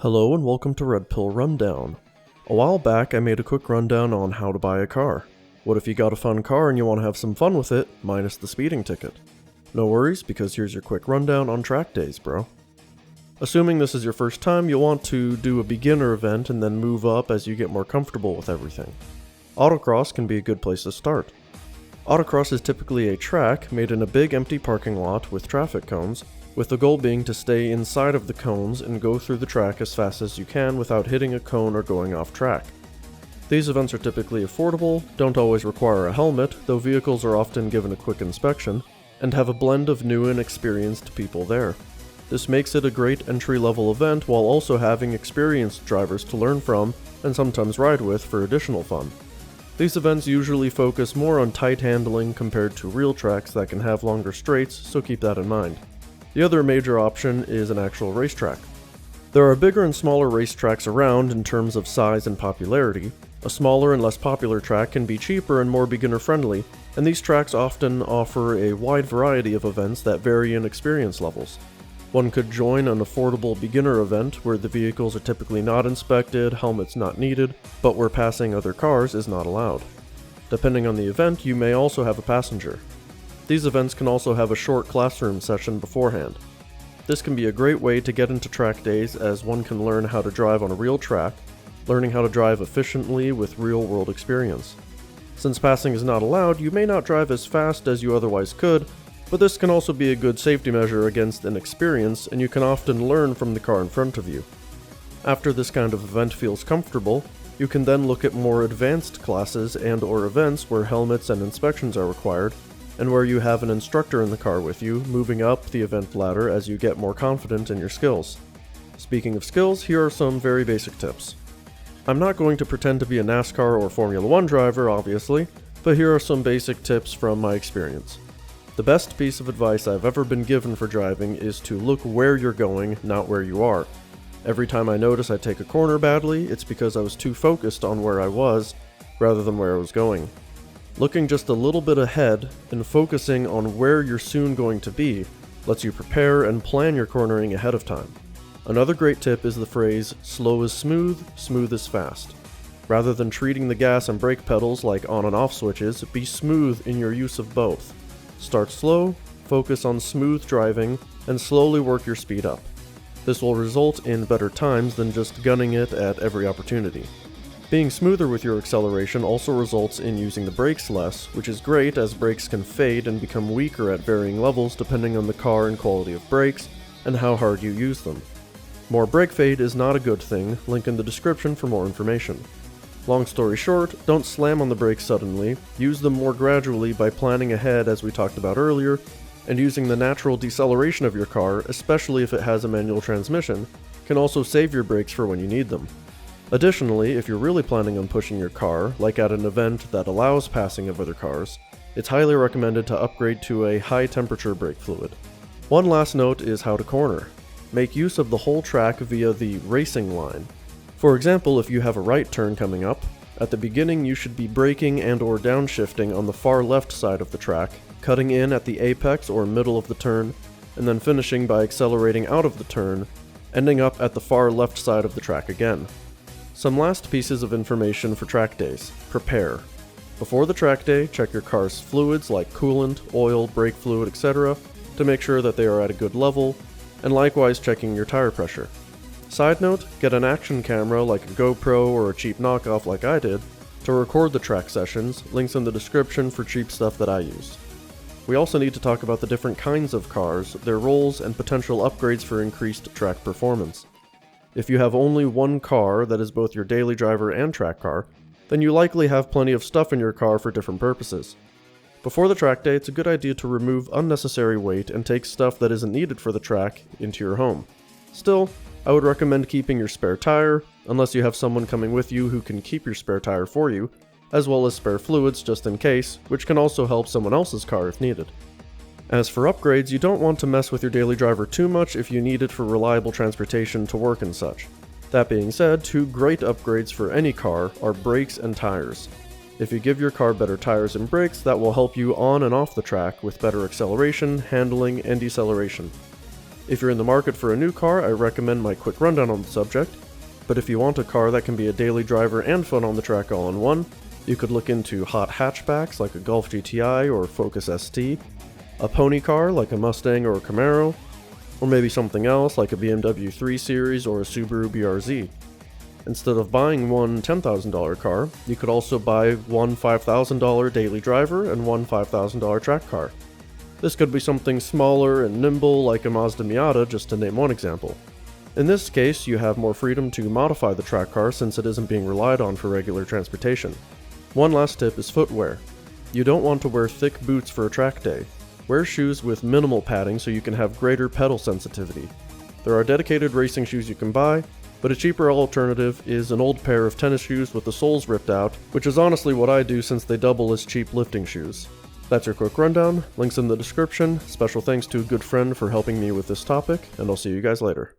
Hello and welcome to Redpill Rundown. A while back I made a quick rundown on how to buy a car. What if you got a fun car and you want to have some fun with it, minus the speeding ticket? No worries, because here's your quick rundown on track days, bro. Assuming this is your first time, you'll want to do a beginner event and then move up as you get more comfortable with everything. Autocross can be a good place to start. Autocross is typically a track made in a big empty parking lot with traffic cones, with the goal being to stay inside of the cones and go through the track as fast as you can without hitting a cone or going off track. These events are typically affordable, don't always require a helmet, though vehicles are often given a quick inspection, and have a blend of new and experienced people there. This makes it a great entry-level event while also having experienced drivers to learn from and sometimes ride with for additional fun. These events usually focus more on tight handling compared to real tracks that can have longer straights, so keep that in mind. The other major option is an actual racetrack. There are bigger and smaller racetracks around in terms of size and popularity. A smaller and less popular track can be cheaper and more beginner-friendly, and these tracks often offer a wide variety of events that vary in experience levels. One could join an affordable beginner event where the vehicles are typically not inspected, helmets not needed, but where passing other cars is not allowed. Depending on the event, you may also have a passenger. These events can also have a short classroom session beforehand. This can be a great way to get into track days as one can learn how to drive on a real track, learning how to drive efficiently with real-world experience. Since passing is not allowed, you may not drive as fast as you otherwise could, but this can also be a good safety measure against inexperience, and you can often learn from the car in front of you. After this kind of event feels comfortable, you can then look at more advanced classes and/or events where helmets and inspections are required, and where you have an instructor in the car with you, moving up the event ladder as you get more confident in your skills. Speaking of skills, here are some very basic tips. I'm not going to pretend to be a NASCAR or Formula 1 driver, obviously, but here are some basic tips from my experience. The best piece of advice I've ever been given for driving is to look where you're going, not where you are. Every time I notice I take a corner badly, it's because I was too focused on where I was, rather than where I was going. Looking just a little bit ahead and focusing on where you're soon going to be lets you prepare and plan your cornering ahead of time. Another great tip is the phrase, slow is smooth, smooth is fast. Rather than treating the gas and brake pedals like on and off switches, be smooth in your use of both. Start slow, focus on smooth driving, and slowly work your speed up. This will result in better times than just gunning it at every opportunity. Being smoother with your acceleration also results in using the brakes less, which is great as brakes can fade and become weaker at varying levels depending on the car and quality of brakes, and how hard you use them. More brake fade is not a good thing, link in the description for more information. Long story short, don't slam on the brakes suddenly, use them more gradually by planning ahead as we talked about earlier, and using the natural deceleration of your car, especially if it has a manual transmission, can also save your brakes for when you need them. Additionally, if you're really planning on pushing your car, like at an event that allows passing of other cars, it's highly recommended to upgrade to a high-temperature brake fluid. One last note is how to corner. Make use of the whole track via the racing line. For example, if you have a right turn coming up, at the beginning you should be braking and/or downshifting on the far left side of the track, cutting in at the apex or middle of the turn, and then finishing by accelerating out of the turn, ending up at the far left side of the track again. Some last pieces of information for track days. Prepare. Before the track day, check your car's fluids like coolant, oil, brake fluid, etc. to make sure that they are at a good level, and likewise checking your tire pressure. Side note, get an action camera like a GoPro or a cheap knockoff like I did to record the track sessions, links in the description for cheap stuff that I use. We also need to talk about the different kinds of cars, their roles, and potential upgrades for increased track performance. If you have only one car that is both your daily driver and track car, then you likely have plenty of stuff in your car for different purposes. Before the track day, it's a good idea to remove unnecessary weight and take stuff that isn't needed for the track into your home. Still, I would recommend keeping your spare tire, unless you have someone coming with you who can keep your spare tire for you, as well as spare fluids just in case, which can also help someone else's car if needed. As for upgrades, you don't want to mess with your daily driver too much if you need it for reliable transportation to work and such. That being said, two great upgrades for any car are brakes and tires. If you give your car better tires and brakes, that will help you on and off the track with better acceleration, handling, and deceleration. If you're in the market for a new car, I recommend my quick rundown on the subject, but if you want a car that can be a daily driver and fun on the track all in one, you could look into hot hatchbacks like a Golf GTI or Focus ST, a pony car like a Mustang or a Camaro, or maybe something else like a BMW 3 Series or a Subaru BRZ. Instead of buying one $10,000 car, you could also buy one $5,000 daily driver and one $5,000 track car. This could be something smaller and nimble like a Mazda Miata, just to name one example. In this case, you have more freedom to modify the track car since it isn't being relied on for regular transportation. One last tip is footwear. You don't want to wear thick boots for a track day. Wear shoes with minimal padding so you can have greater pedal sensitivity. There are dedicated racing shoes you can buy, but a cheaper alternative is an old pair of tennis shoes with the soles ripped out, which is honestly what I do since they double as cheap lifting shoes. That's your quick rundown, links in the description. Special thanks to a good friend for helping me with this topic, and I'll see you guys later.